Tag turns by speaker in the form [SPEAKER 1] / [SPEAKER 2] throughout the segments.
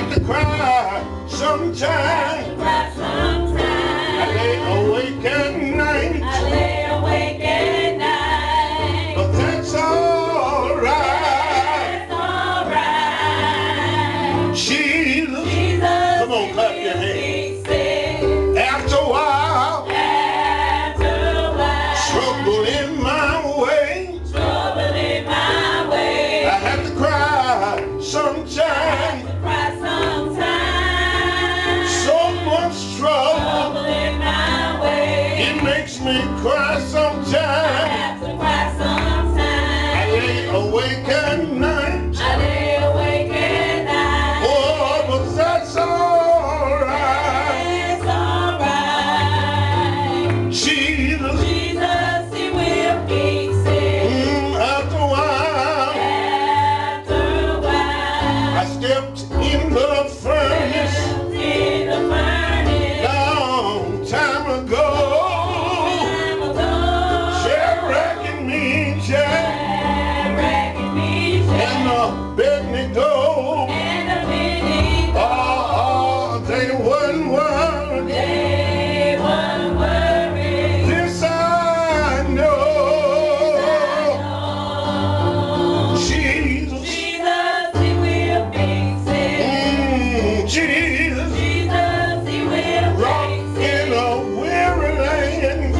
[SPEAKER 1] have to cry sometimes. I lay awake at night. But that's all right. Jesus. Come on, clap your hands. After a while, trouble in my way. I have to cry sometimes. So much trouble. It makes me cry sometimes. I lay awake at night. Oh, but that's all right. Jesus. After a while, I stepped in the furnace long time ago. Shipwrecking me, and bed me go. Oh, they wouldn't worry. This I know. Jesus. Jesus. Rock in a weary land.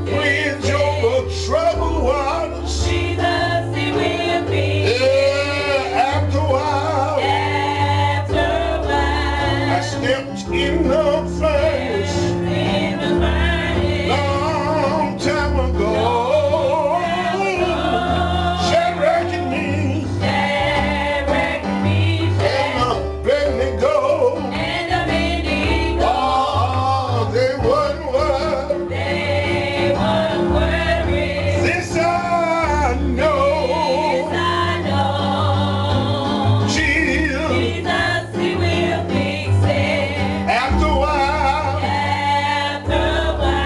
[SPEAKER 1] Bridge over troubled waters. Yeah, after a while, I stepped in the furnace long time ago. Shipwrecking me and let me go. Oh, they wouldn't worry. This I know. Jesus. After a while.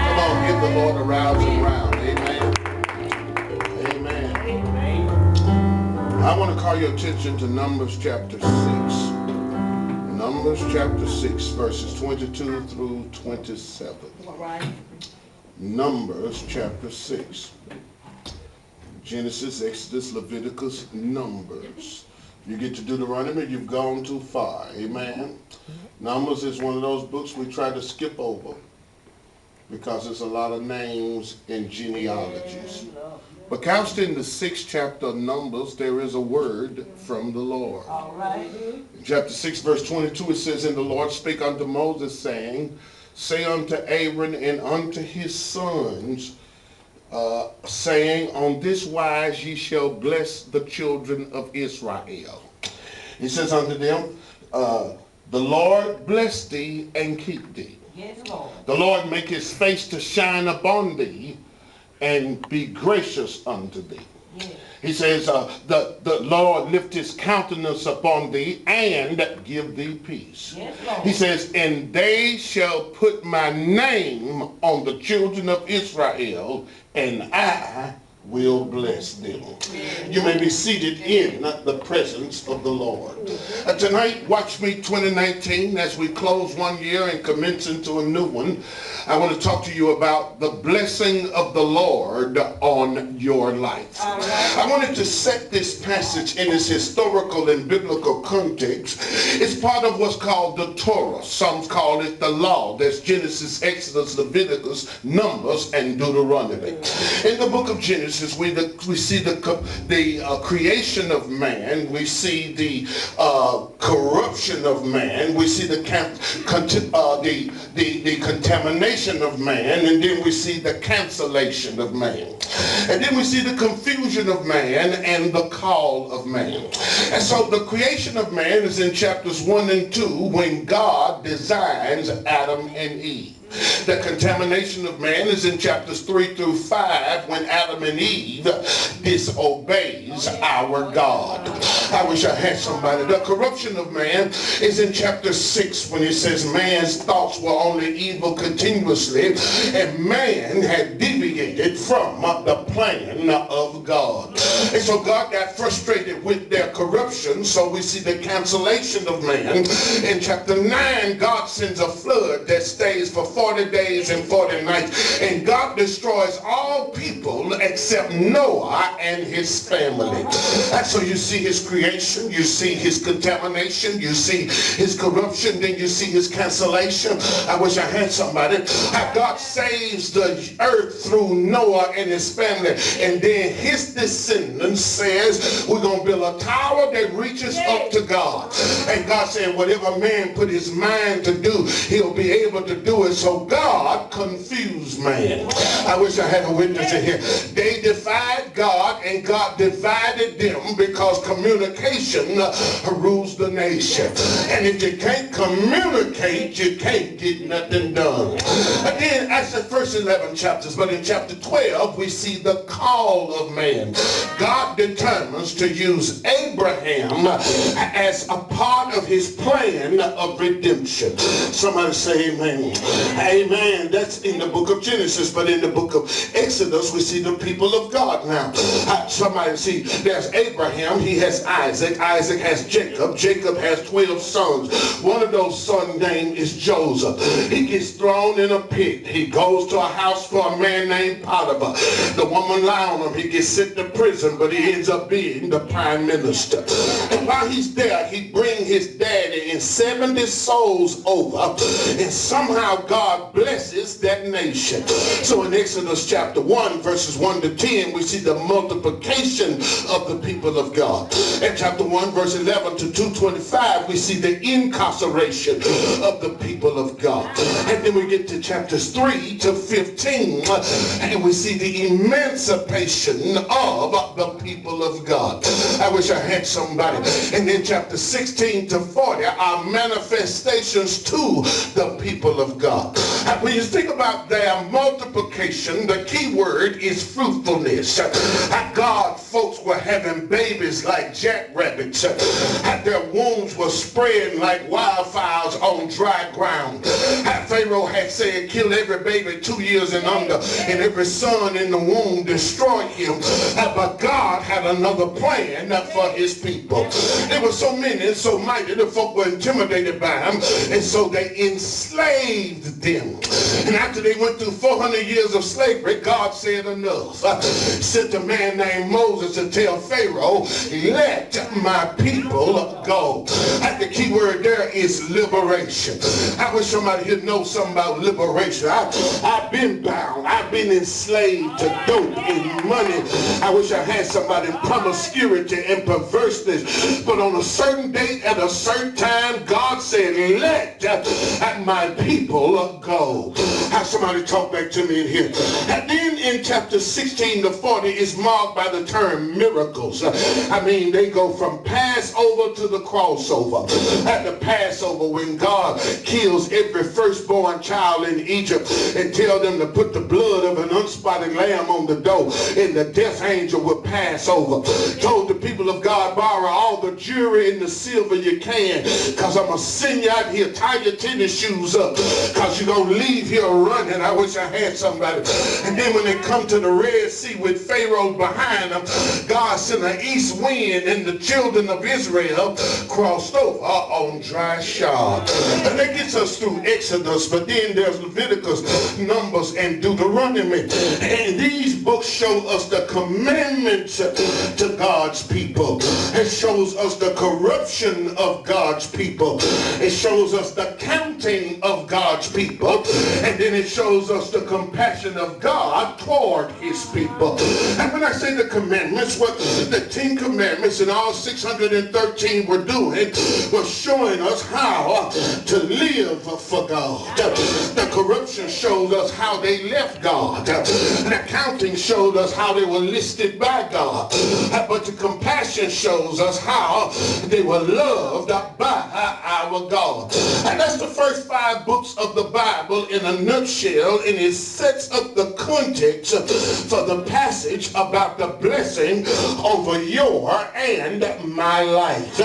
[SPEAKER 1] Come on, give the Lord a rouse and round. Amen. Amen. I want to call your attention to Numbers chapter 6. Numbers chapter 6, verses 22 through 27. Numbers chapter 6. Genesis, Exodus, Leviticus, Numbers. You get to Deuteronomy, you've gone too far. Amen. Numbers is one of those books we try to skip over because there's a lot of names and genealogies. But couched in the 6th chapter of Numbers, there is a word from the Lord.
[SPEAKER 2] All right.
[SPEAKER 1] In chapter 6, verse 22, it says, And the Lord spake unto Moses, saying, Say unto Aaron and unto his sons, saying, On this wise ye shall bless the children of Israel. He says unto them, The Lord bless thee and keep thee.
[SPEAKER 2] Yes, Lord.
[SPEAKER 1] The Lord make his face to shine upon thee and be gracious unto thee.
[SPEAKER 2] Yes.
[SPEAKER 1] He says, the Lord lift his countenance upon thee and give thee peace.
[SPEAKER 2] Yes, Lord.
[SPEAKER 1] He says, and they shall put my name on the children of Israel, and I will bless them. You may be seated in the presence of the Lord. Tonight, Watch Me 2019, as we close one year and commence into a new one, I want to talk to you about the blessing of the Lord on your life. I wanted to set this passage in its historical and biblical context. It's part of what's called the Torah. Some call it the law. There's Genesis, Exodus, Leviticus, Numbers, and Deuteronomy. In the book of Genesis, we see the creation of man. We see the corruption of man. We see the contamination of man, and then we see the cancellation of man, and then we see the confusion of man and the call of man. And so the creation of man is in chapters 1 and 2 when God designs Adam and Eve. The contamination of man is in chapters 3 through 5 when Adam and Eve disobeys our God. I wish I had somebody. The corruption of man is in chapter 6 when it says man's thoughts were only evil continuously, and man had deviated from the plan of God. And so God got frustrated with their corruption, so we see the cancellation of man. In chapter 9, God sends a flood that stays for 40 days and 40 nights, and God destroys all people except Noah and his family. And so you see his creation, you see his contamination, you see his corruption, then you see his cancellation. I wish I had somebody. How God saves the earth through Noah and his family, and then his descendants says we're going to build a tower that reaches up to God. And God said whatever man put his mind to do, he'll be able to do it. So God confused man. I wish I had a witness in here. They defied God, and God divided them because communication rules the nation. And if you can't communicate, you can't get nothing done. Again, that's the first 11 chapters, but in chapter 12 we see the call of man. God determines to use Abraham as a part of his plan of redemption. Somebody say amen. Amen. That's in the book of Genesis, but in the book of Exodus we see the people of God now. Somebody see, there's Abraham, he has Isaac, Isaac has Jacob, Jacob has 12 sons. One of those sons' name is Joseph. He gets thrown in a pit. He goes to a house for a man named Potiphar. The woman lie on him. He gets sent to prison, but he ends up being the prime minister. And while he's there, he brings his daddy and 70 souls over, and somehow God blesses that nation. So in Exodus chapter 1, verses 1 to 10, we see the multiplication of the people of God. In chapter 1, verse 11 to 225, we see the incarceration of the people of God. And then we get to chapters 3 to 15, and we see the emancipation of the people of God. I wish I had somebody. And then chapter 16 to 40 are manifestations to the people of God. And when you think about their multiplication, the key word is fruitfulness. God, folks were having babies like jackrabbits. Their wombs were spreading like wildfires on dry ground. Pharaoh had said, kill every baby 2 years and under, and every son in the womb, destroy him. But God had another plan for his people. There were so many and so mighty, the folk were intimidated by him, and so they enslaved them. And after they went through 400 years of slavery, God said enough. Sent a man named Moses to tell Pharaoh, let my people go. The key word there is liberation. I wish somebody here knows something about liberation. I've been bound. I've been enslaved to dope and money. I wish I had somebody in promiscuity and perverseness. But on a certain date at a certain time, God said, let my people go. Have somebody talk back to me in here. And then in chapter 16 to 40 is marked by the term miracles. I mean, they go from Passover to the crossover. At the Passover, when God kills every firstborn child in Egypt and tell them to put the blood of an unspotted lamb on the door, and the death angel will pass over. Told the people of God, borrow all the jewelry and the silver you can, because I'm going to send you out here, tie your tennis shoes up, because you're going to leave here running. I wish I had somebody. And then when they come to the Red Sea with Pharaoh behind them, God sent an east wind, and the children of Israel crossed over on dry shod. And that gets us through Exodus, but then there's Leviticus, Numbers, and Deuteronomy. And these books show us the commandments to God's people. It shows us the corruption of God's people. It shows us the counting of God's people. And then it shows us the compassion of God toward his people. And when I say the commandments, what the 10 commandments and all 613 were doing was showing us how to live for God. The corruption showed us how they left God. The counting showed us how they were listed by God. But the compassion shows us how they were loved by our God. And that's the first first 5 books of the Bible in a nutshell, and it sets up the context for the passage about the blessing over your and my life.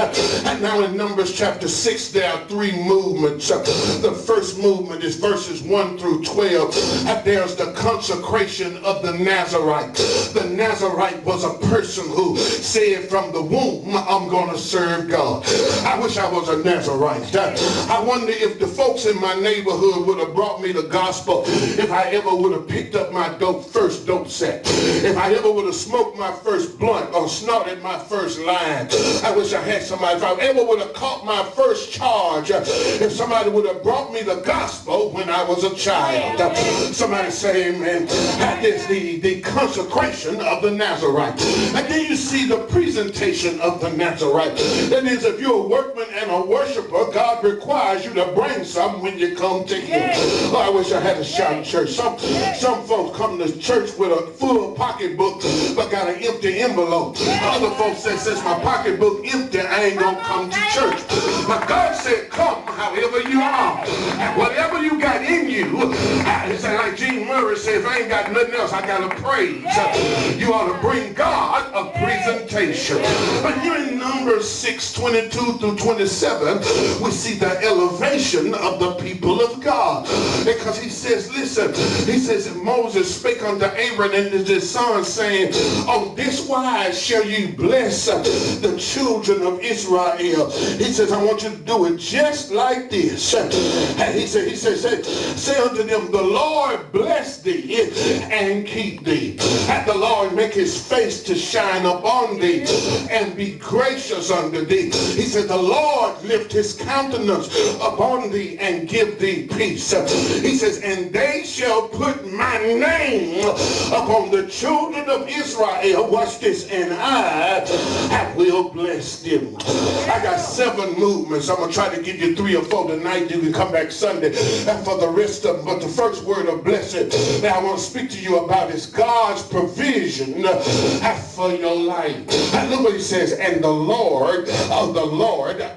[SPEAKER 1] And now in Numbers chapter 6, there are 3 movements. The first movement is verses 1 through 12. And there's the consecration of the Nazarite. The Nazarite was a person who said from the womb, I'm going to serve God. I wish I was a Nazarite. I wonder if the folks in my neighborhood would have brought me the gospel, if I ever would have picked up my first dope set, if I ever would have smoked my first blunt or snorted my first line. I wish I had somebody, if I ever would have caught my first charge, if somebody would have brought me the gospel when I was a child. Somebody say amen. That is the consecration of the Nazarite. And then you see the presentation of the Nazarite. That is, if you're a workman and a worshiper, God requires you to bring something when you come to him. Oh, I wish I had a shout in church. Some folks come to church with a full pocketbook but got an empty envelope. Other folks say, since my pocketbook empty, I ain't gonna come to church. But God said, come however you are. And whatever you got in you, it's like Gene Murray said, if I ain't got nothing else, I got to praise. You ought to bring God a presentation. But here in Numbers 6, 22 through 27, we see the elevation of the people of God. Because he says, listen, he says, Moses spake unto Aaron and his sons, saying, on this wise shall you bless the children of Israel. He says, I want you to do it just like this. And he said, say unto them, the Lord bless thee and keep thee. And the Lord make his face to shine upon thee and be gracious unto thee. He said, the Lord lift his countenance upon thee and give thee peace. He says, and they shall put my name upon the children of Israel. Watch this. And I will bless them. I got 7 movements. I'm going to try to give you 3 or 4 tonight. You can come back Sunday and for the rest of them. But the first word of blessing that I want to speak to you about is God's provision for your life. And look what he says, and the Lord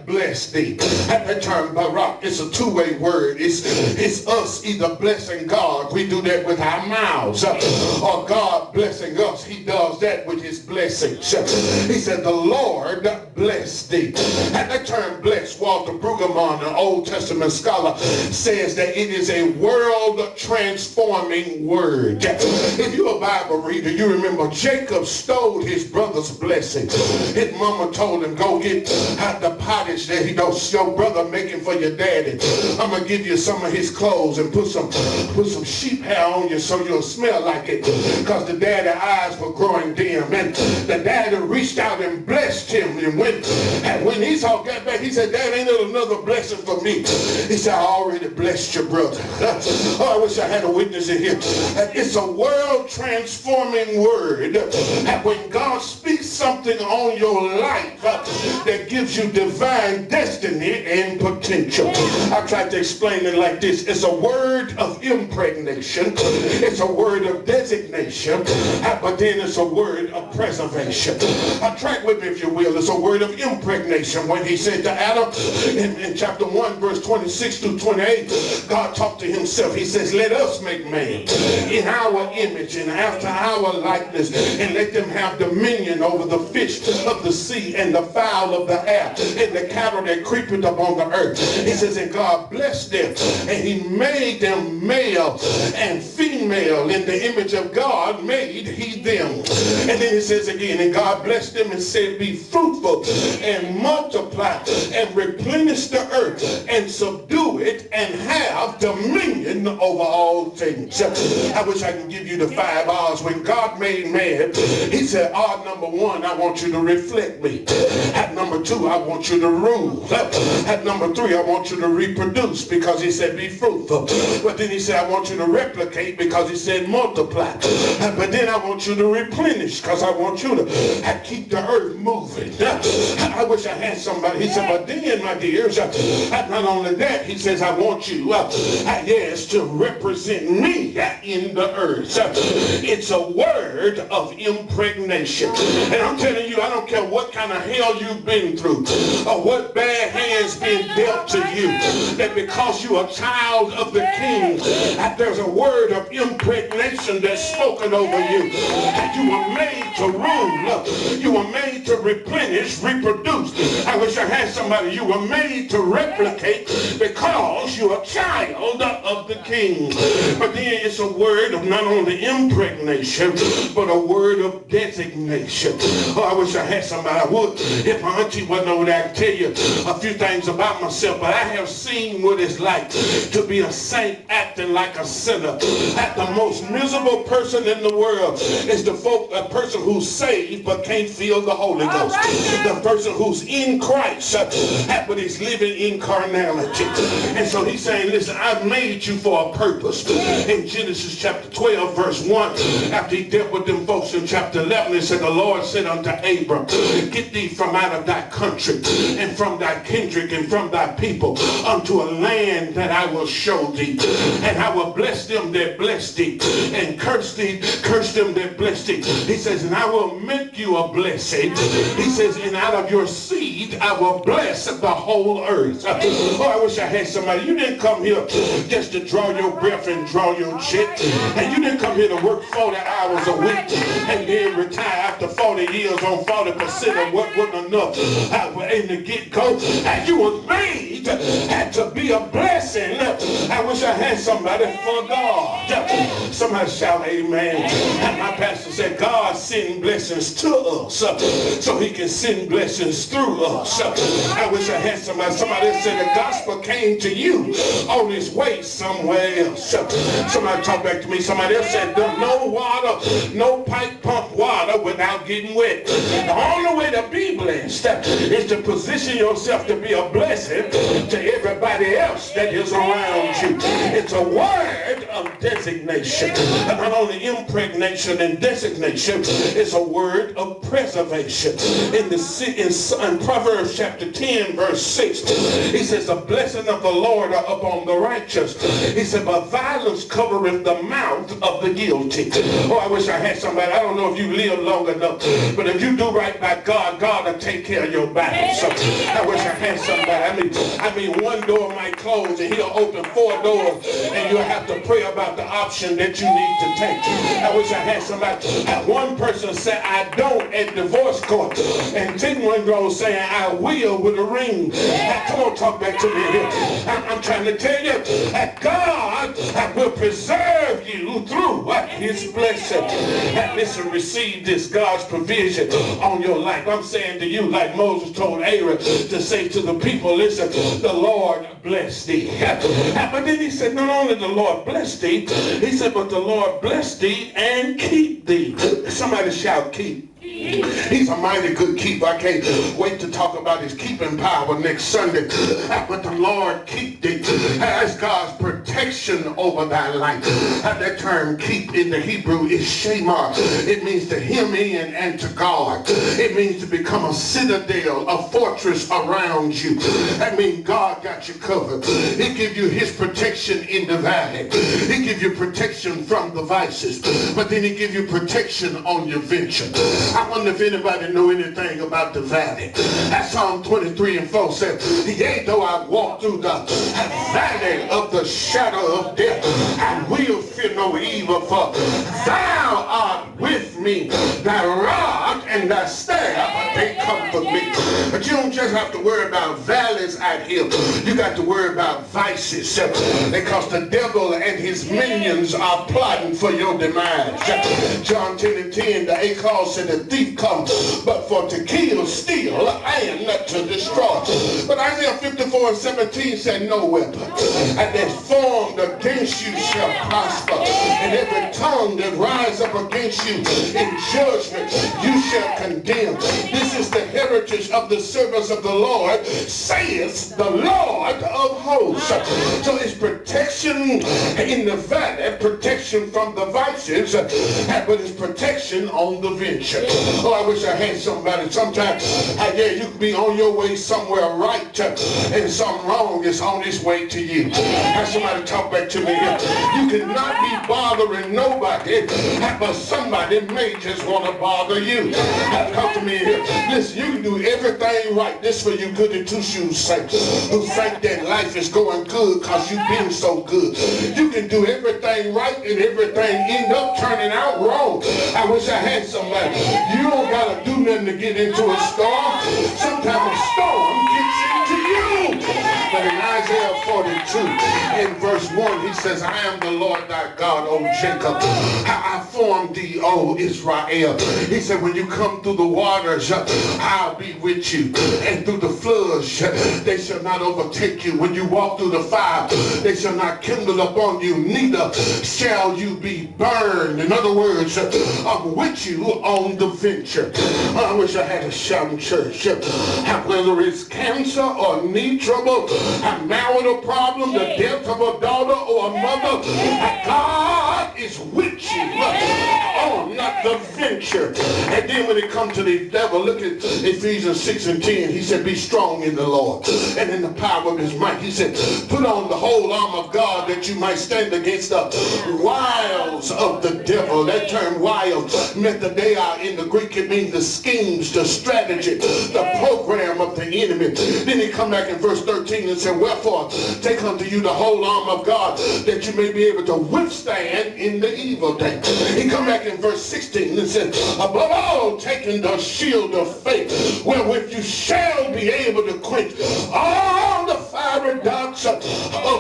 [SPEAKER 1] bless thee. At that term, barak, it's a 2-way word. It's us either blessing God. We do that with our mouths. Or God blessing us. He does that with his blessings. He said, the Lord bless thee. At that term, bless, Walter Brueggemann, an Old Testament scholar, says that it is a world-transforming word. If you're a Bible reader, you remember Jacob stole his brother's blessing. His mama told him, go get out the pottage that your brother making for your daddy. I'm going to give you some of his clothes and put some sheep hair on you so you'll smell like it. Because the daddy eyes were growing dim. And the daddy reached out and blessed him. And when Esau got back, he said, Dad, ain't there another blessing for me? He said, I already blessed your brother. Oh, I wish I had a witness in here. It's a world-transforming word. And when God speaks something on your life that gives you divine destiny and potential. I tried to explain it like this. It's a word of impregnation. It's a word of designation. But then it's a word of preservation. Track with me if you will. It's a word of impregnation. When he said to Adam in chapter 1 verse 26 through 28, God talked to himself. He says, let us make man in our image and after our likeness, and let them have dominion over the fish of the sea and the fowl of the air and the cattle that creepeth upon the earth. He says, and God blessed them, and he made them male and female. In the image of God made he them. And then he says again, and God blessed them and said, be fruitful and multiply and replenish the earth and subdue it and have dominion over all things. I wish I could give you the 5 R's. When God made man, he said, R number 1, I want you to reflect me. At number 2, I want you to rule. At number 3, I want you to reproduce, because he said be fruitful. But then he said, I want you to replicate, because he said multiply. But then I want you to replenish, because I want you to keep the earth moving. I wish I had somebody. He said, but then, my dears, not only that, he says, I want you, yes, to represent me me in the earth. It's a word of impregnation. And I'm telling you, I don't care what kind of hell you've been through or what bad hands been dealt to you, that because you're a child of the King, that there's a word of impregnation that's spoken over you. That you were made to rule. You were made to replenish, reproduce. I wish I had somebody. You were made to replicate because you're a child of the King. But then it's a word of not only impregnation, but a word of designation. Oh, I wish I had somebody. I would. If my auntie wasn't over there, I could tell you a few things about myself, but I have seen what it's like to be a saint acting like a sinner. That the most miserable person in the world is a person who's saved but can't feel the Holy Ghost. The person who's in Christ, but he's living in carnality. And so he's saying, listen, I've made you for a purpose. In Genesis chapter 12, verse 1, after he dealt with them folks in chapter 11, he said, the Lord said unto Abram, get thee from out of thy country and from thy kindred and from thy people unto a land that I will show thee. And I will bless them that bless thee and curse them that bless thee. He says, and I will make you a blessing. He says, and out of your seed I will bless the whole earth. Oh, I wish I had somebody. You didn't come here just to draw your breath and draw your check. And you didn't come here to work 40 hours a week and then retire after 40 years on 40% of what wasn't enough in the get-go. And you were made to be a blessing. I wish I had somebody for God. Somebody shout amen. And my pastor said, God send blessings to us so he can send blessings through us. I wish I had somebody. Somebody said the gospel came to you on its way somewhere else. Somebody talk back to me. Somebody else said, no water, no pipe pump water without getting wet. The only way to be blessed is to position yourself to be a blessing to everybody else that is around you. It's a word of designation. And not only impregnation and designation, it's a word of preservation. In Proverbs chapter 10, verse 6, he says, the blessing of the Lord are upon the righteous. He said, but violence covereth the mouth of the guilty. Oh, I wish I had somebody. I don't know if you live long enough, but if you do right by God, God will take care of your battles. I wish I had somebody. I mean, one door might close and he'll open 4 doors and you'll have to pray about the option that you need to take. I wish I had somebody. One person said, I don't at divorce court. And then one girl saying, I will with a ring. Come on, talk back to me here. I'm trying to tell you that God will preserve you through his blessing. Listen, receive this, God's provision on your life. I'm saying to you, like Moses told Aaron to say to the people, listen, the Lord bless thee. But then he said, not only the Lord bless thee, he said, but the Lord bless thee and keep thee. Somebody shout, keep. He's a mighty good keeper. I can't wait to talk about his keeping power next Sunday. But the Lord keep thee. That's God's protection over thy life. That term keep in the Hebrew is shemar. It means to hem in and to guard. It means to become a citadel, a fortress around you. That means God got you covered. He give you his protection in the valley. He give you protection from the vices. But then he give you protection on your venture. I wonder if anybody know anything about the valley. That Psalm 23 and 4 says, yea, though I walk through the valley of the shadow of death, I will fear no evil, for thou art with me. Thy rod and thy staff, they comfort me. But you don't just have to worry about valleys out here. You got to worry about vices, because the devil and his minions are plotting for your demise. John 10 and 10, the 8 clause said, the thief comes but for to kill, steal, and not to destroy. But Isaiah 54 and 17 said, no weapon that's formed against you shall prosper, and every tongue that rise up against you in judgment you shall condemn. This is the heritage of the servants service of the Lord, saith the Lord of hosts. So it's protection in the valley, protection from the vices, but it's protection on the venture. Oh, I wish I had somebody. Sometimes, yeah, you could be on your way somewhere right, and something wrong is on its way to you. Have somebody talk back to me here. You cannot be bothering nobody, but somebody may just want to bother you. Come to me here. Listen, you can do everything right. This for you good and two shoes sake, who think that life is going good because you've been so good. You can do everything right and everything end up turning out wrong. I wish I had somebody. You don't got to do nothing to get into a storm. Sometimes a storm gets into you. But in Isaiah 42, in verse 1, he says, I am the Lord thy God, O Jacob. I formed thee, O Israel. He said, when you come through the waters, I'll be with you. And through the floods, they shall not overtake you. When you walk through the fire, they shall not kindle upon you, neither shall you be burned. In other words, I'm with you on the venture. I wish I had a shouting church. Whether it's cancer or knee trouble, a marital problem, the death of a daughter or a mother, God is with you on the venture. And then when it comes to the devil, look at Ephesians 6 and 10. He said, be strong in the Lord and in the power of his might. He said, put on the whole arm of God that you might stand against the wiles of the devil. That term wiles, methodeia in the Greek, it means the schemes, the strategy, the program of the enemy. Then he come back in verse 13 and said, wherefore take unto you the whole arm of God that you may be able to withstand in the evil day. He come back in verse 16 and said, above all taking the shield of faith, wherewith you shall be able to quench all the fiery darts of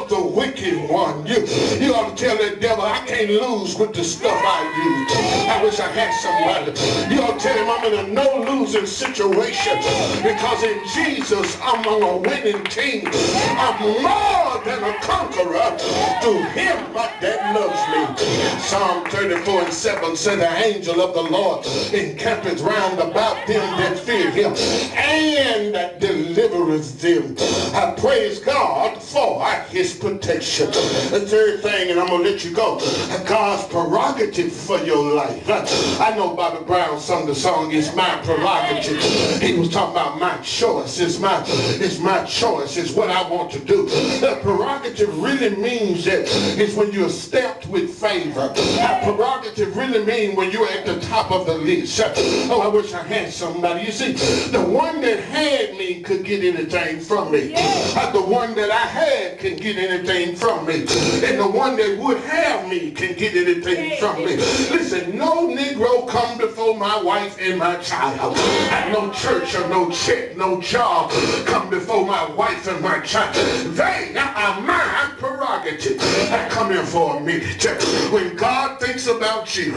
[SPEAKER 1] the wicked one. You ought to tell that devil, I can't lose with the stuff I use. I wish I had somebody. You ought to tell him I'm in a no-losing situation because in Jesus I'm on a winning team. I'm more than a conqueror through him that loves me. Psalm 34 and 7 said, the angel of the Lord encampeth round about them that fear him and that delivereth them. I praise God for his protection. The third thing, and I'm going to let you go, God's prerogative for your life. I know Bobby Brown sung the song, it's my prerogative. He was talking about my choice. It's my choice. It's what I want to do. The prerogative really means that it's when you're stamped with favor. Prerogative really means when you're at the top of the list. Oh, I wish I had somebody. You see, the one that had me could get anything from me. The one that I had can get anything from me. And the one that would have me can get anything from me. Listen, no Negro come before my wife and my child. No church or no check, no job come before my wife and my child. They are my prerogative. I come here for a minute. When God thinks about you,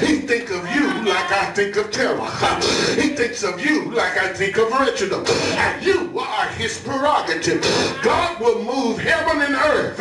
[SPEAKER 1] he thinks of you like I think of Terrell. He thinks of you like I think of Reginald. And you are his prerogative. God will move heaven and earth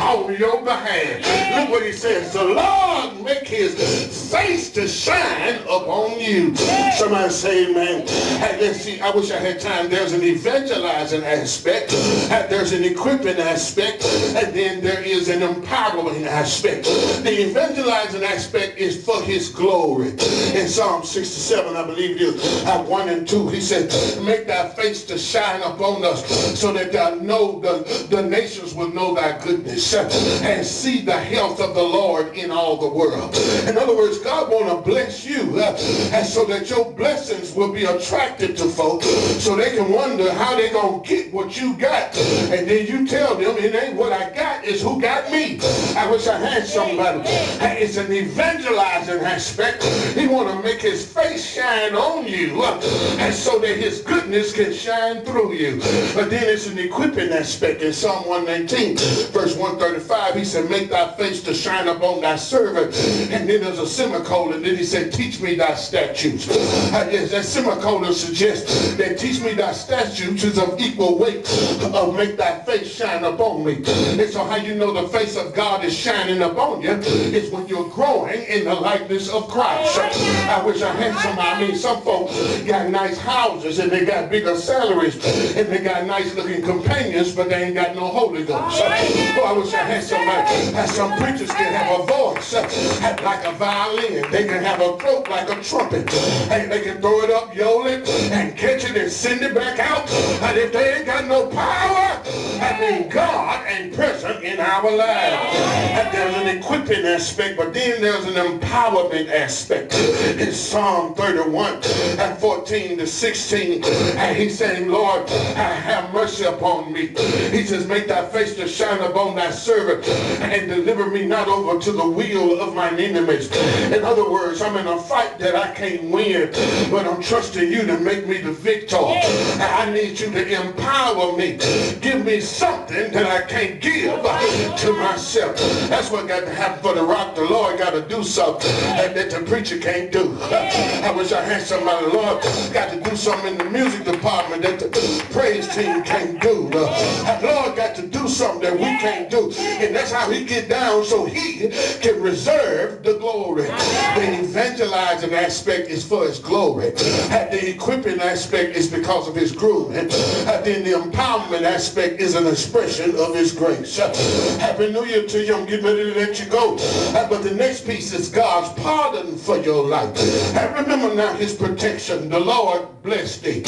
[SPEAKER 1] on your behalf. Look what he says. The Lord make his face to shine upon you. Somebody say amen. Hey, let's see. I wish I had time. There's an evangelizing aspect. There's an equipping aspect. And then there is an empowering aspect. The evangelizing aspect is for his glory. In Psalm 67, I believe it is 1 and 2, he said, make thy face to shine upon us so that the nations will know thy goodness and see the health of the Lord in all the world. In other words, God want to bless you and so that your blessings will be attractive to folks so they can wonder how they going to get what you got. And then you tell them it ain't what I got, it's who got me. I wish I had somebody. It's an evangelizing aspect. He want to make his face shine on you and so that his goodness can shine through you. But then it's an equipping aspect. In Psalm 119, verse 135, he said, make thy face to shine upon thy servant. And then there's a semicolon. Then he said, teach me thy statutes. Yes, that semicolon suggests that teach me thy statutes is of equal weight of make thy face shine upon me. And so how you know the face of God is shining upon you is when you're growing in the likeness of Christ. I wish I had somebody. I mean, some folks got nice houses and they got bigger salaries and they got nice looking companions, but they ain't got no Holy Ghost. I wish I had somebody. Some preachers can have a voice like a violin. They can have a throat like a trumpet. And they can throw it up, yell it, and catch it and send it back out. And if they ain't got no power, I mean, God ain't present in our lives. And there's an equipping aspect, but then there's an empowerment aspect. In Psalm 31 and 14 to 16, and he's saying, Lord, have mercy upon me. He says, make thy face to shine upon thy servant and deliver me not over to the will of mine enemies. In other words, I'm in a fight that I can't win, but I'm trusting you to make me the victor. I need you to empower me. Give me something that I can't give to myself. That's what got to happen for the rock. The Lord got to do something that the preacher can't do. I wish I had somebody. The Lord got to do something in the music department that the praise team can't do. The Lord got to do something that we can't do. And that's how he get down so he can reserve the glory. The evangelizing aspect is for his glory. The equipping aspect is because of his grooming. Then the empowerment aspect is an expression of his grace. Happy New Year to you. I'm getting ready to let you go. But the next piece is God's pardon for your life. And remember now his protection. The Lord bless thee.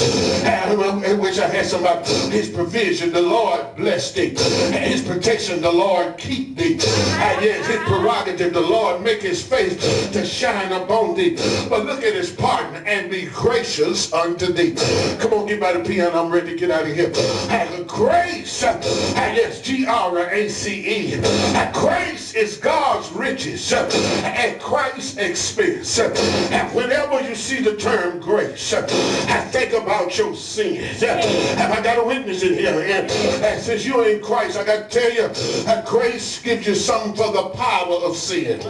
[SPEAKER 1] I wish I had somebody. His provision. The Lord bless thee. His protection. The Lord keep thee. And yes, his prerogative. The Lord make his face to shine upon thee. But look at his pardon and be gracious unto thee. Come on, get by the piano. I'm ready to get out of here. And grace. And yes, G-R-A-C-E. And grace is God's riches at Christ's expense. And whenever you see the term grace, I think about your sins. Have I got a witness in here? And since you're in Christ, I got to tell you, grace gives you something for the power of sin.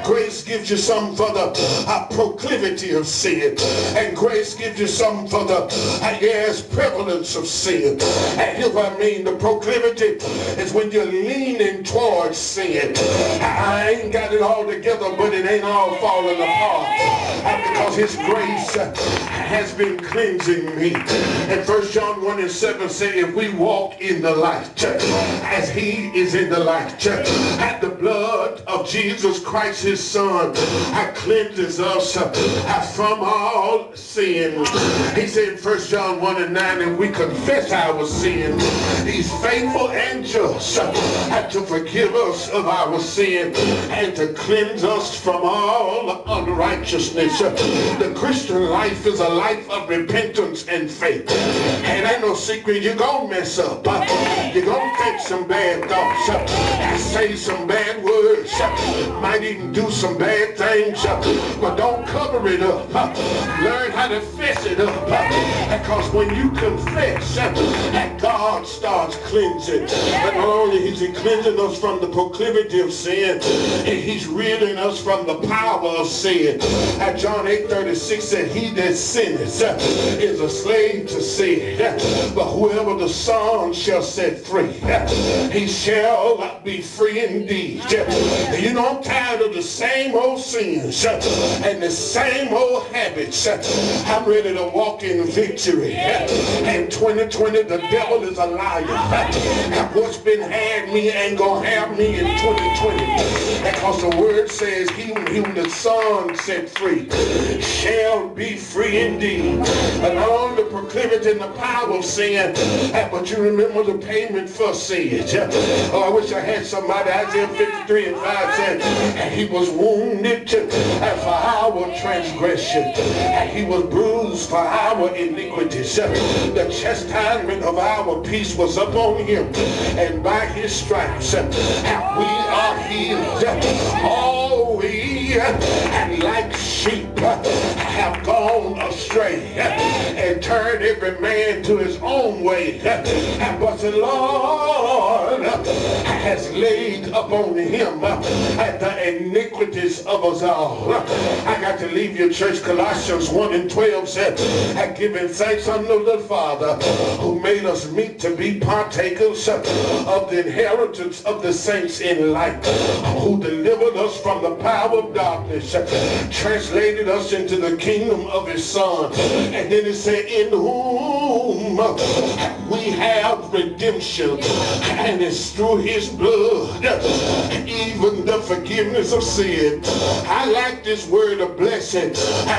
[SPEAKER 1] Grace gives you something for the proclivity of sin. And grace gives you something for the, prevalence of sin. And here's what I mean. The proclivity is when you're leaning towards sin. I ain't got it all together, but it ain't all falling apart. Because his grace has been cleansing me. And 1 John 1 and 7 say, if we walk in the light, as he is in the light, at the blood of Jesus Christ, his son, cleanses us from all sin. He said in 1 John 1 and 9, if we confess our sin, he's faithful and just to forgive us of our sin and to cleanse us from all unrighteousness. The Christian life is a life of repentance and faith. And ain't no secret, you're going to mess up. You're going to think some bad thoughts, say some bad words, might even do some bad things, but don't cover it up. Learn how to fess it up. Because when you confess, God starts cleansing. But not only is he cleansing us from the proclivity of sin, he's ridding us from the power of sin. John 8:36 said, he that sinneth is a slave to sin. But whoever the Son shall set free, he shall be free indeed. You know, I'm tired of the same old sins and the same old habits. I'm ready to walk in victory. In 2020, the devil is a liar. What's been had me ain't gonna have me in 2020. Because the word says, he whom the Son set free shall be free indeed. But not only the proclivity and the power of sin, but you remember the payment for sin. Oh, I wish I had somebody. Isaiah 53 and 5 said, and he was wounded for our transgression, and he was bruised for our iniquities. The chastisement of our peace was upon him, and by his stripes we are healed. All we and like sheep have gone astray and turned every man to his own way. But the Lord has laid upon him the iniquities of us all. I got to leave your church. Colossians 1:12 said, giving thanks unto the Father who made us meet to be partakers of the inheritance of the saints in light, who delivered us from the power of darkness, translated us into the kingdom of his Son. And then it said, in whom we have redemption, and it's through his blood, even the forgiveness of sin. I like this word of blessing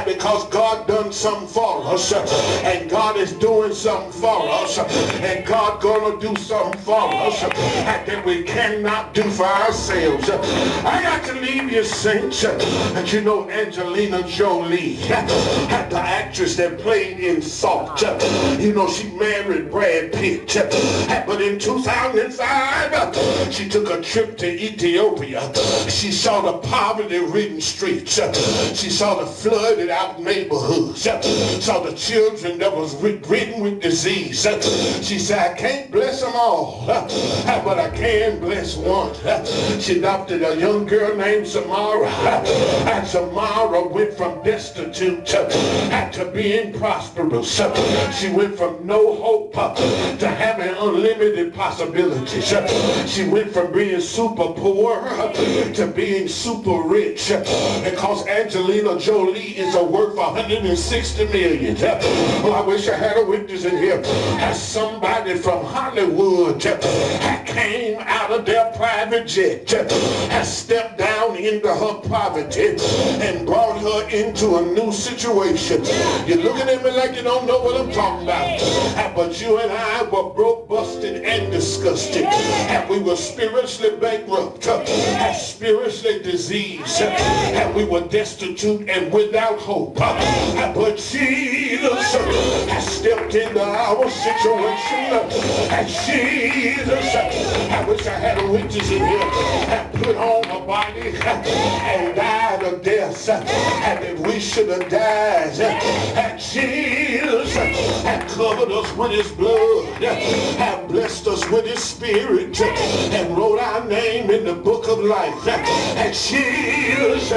[SPEAKER 1] because God done something for us, and God is doing something for us, and God gonna do something for us that we cannot do for ourselves. I got to leave you, saints, that you know Angelina Jolie, the actress that played in Salt. You know, she married Brad Pitt, but in 2005 she took a trip to Ethiopia. She saw the poverty-ridden streets. She saw the flooded out neighborhoods. Saw the children that was ridden with disease. She said, I can't bless them all, but I can bless one. She adopted a young girl named Samara, and Samara went from destitute to being prosperous. She went from no hope to having unlimited possibilities. She went from being super poor to being super rich, because Angelina Jolie is worth $160 million. Oh, I wish I had a witness in here. As somebody from Hollywood came out of their private jet, has stepped down into her poverty and brought her into a new situation. You're looking at me like you don't know what I'm talking about. But you and I were broke, busted, and disgusted. And we were spiritually bankrupt, and spiritually diseased, and we were destitute and without hope. But Jesus has stepped into our situation. And Jesus, I wish I had a witness in here, and put on a body and died a death, and that we should have died. And Jesus had covered us with his blood, had blessed us with his spirit, and wrote our name in the book of life. And Jesus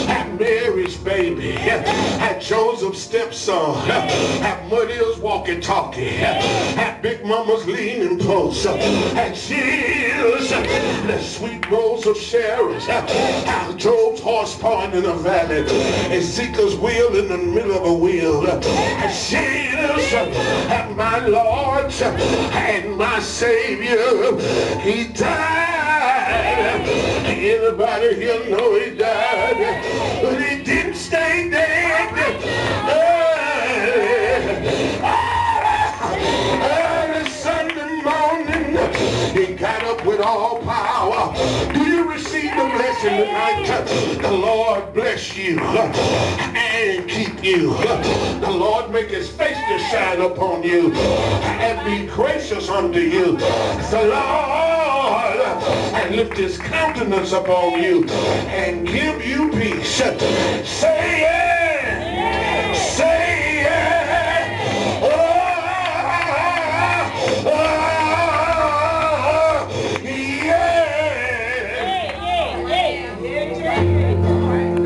[SPEAKER 1] had Mary's baby, had Joseph's stepson, had Maria's walkie-talkie, had Big Mama's leaning post, and Jesus, the sweet rose of Sharon, had Job's horse pawing in a valley, Ezekiel's wheel in the middle of a wheel, and Jesus, and my Lord and my Savior, he died. Anybody here know he died? But he didn't stay dead. Early Sunday morning, he got up with all power. Do you receive the blessing tonight? The Lord bless you and keep you. The Lord make his face to shine upon you and be gracious unto you. The Lord and lift his countenance upon you and give you peace. Say yeah.